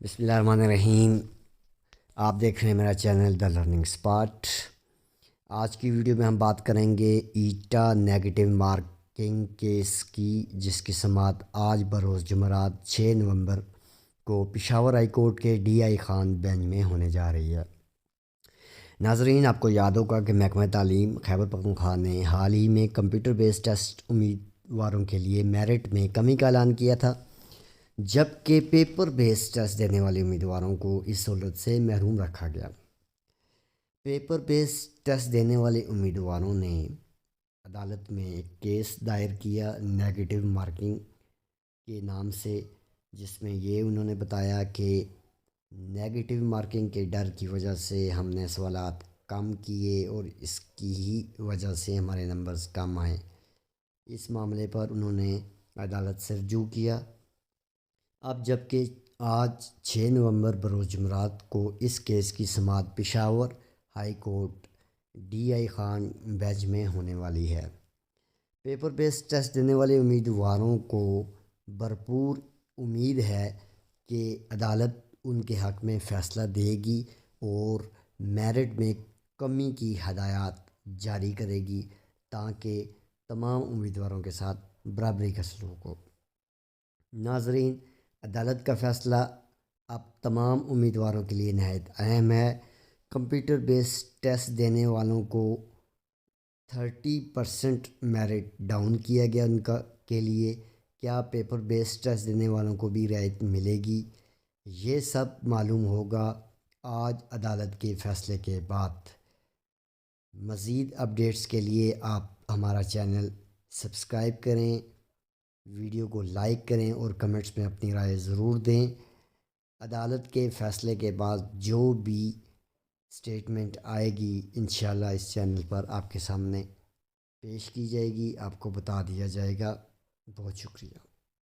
بسم اللہ الرحمن الرحیم۔ آپ دیکھ رہے ہیں میرا چینل دا لرننگ اسپاٹ۔ آج کی ویڈیو میں ہم بات کریں گے ایٹا نیگیٹو مارکنگ کیس کی، جس کی سماعت آج بروز جمعرات 6 نومبر کو پشاور ہائی کورٹ کے ڈی آئی خان بینچ میں ہونے جا رہی ہے۔ ناظرین، آپ کو یاد ہوگا کہ محکمہ تعلیم خیبر پختونخوا نے حال ہی میں کمپیوٹر بیس ٹیسٹ امیدواروں کے لیے میرٹ میں کمی کا اعلان کیا تھا، جبکہ پیپر بیس ٹیسٹ دینے والے امیدواروں کو اس سہولت سے محروم رکھا گیا۔ پیپر بیس ٹیسٹ دینے والے امیدواروں نے عدالت میں ایک کیس دائر کیا نیگیٹو مارکنگ کے نام سے، جس میں یہ انہوں نے بتایا کہ نیگیٹو مارکنگ کے ڈر کی وجہ سے ہم نے سوالات کم کیے اور اس کی ہی وجہ سے ہمارے نمبرز کم آئے۔ اس معاملے پر انہوں نے عدالت سے رجوع کیا۔ اب جبکہ آج 6 نومبر بروز جمعرات کو اس کیس کی سماعت Peshawar high court D I Khan bench میں ہونے والی ہے۔ پیپر بیس ٹیسٹ دینے والے امیدواروں کو بھرپور امید ہے کہ عدالت ان کے حق میں فیصلہ دے گی اور میرٹ میں کمی کی ہدایات جاری کرے گی، تاکہ تمام امیدواروں کے ساتھ برابری کا سلوک ہو۔ ناظرین، عدالت کا فیصلہ اب تمام امیدواروں کے لیے نہایت اہم ہے۔ کمپیوٹر بیس ٹیسٹ دینے والوں کو 30% میرٹ ڈاؤن کیا گیا ان کے لیے۔ کیا پیپر بیس ٹیسٹ دینے والوں کو بھی رعایت ملے گی؟ یہ سب معلوم ہوگا آج عدالت کے فیصلے کے بعد۔ مزید اپڈیٹس کے لیے آپ ہمارا چینل سبسکرائب کریں، ویڈیو کو لائک کریں اور کمنٹس میں اپنی رائے ضرور دیں۔ عدالت کے فیصلے کے بعد جو بھی سٹیٹمنٹ آئے گی انشاءاللہ اس چینل پر آپ کے سامنے پیش کی جائے گی، آپ کو بتا دیا جائے گا۔ بہت شکریہ۔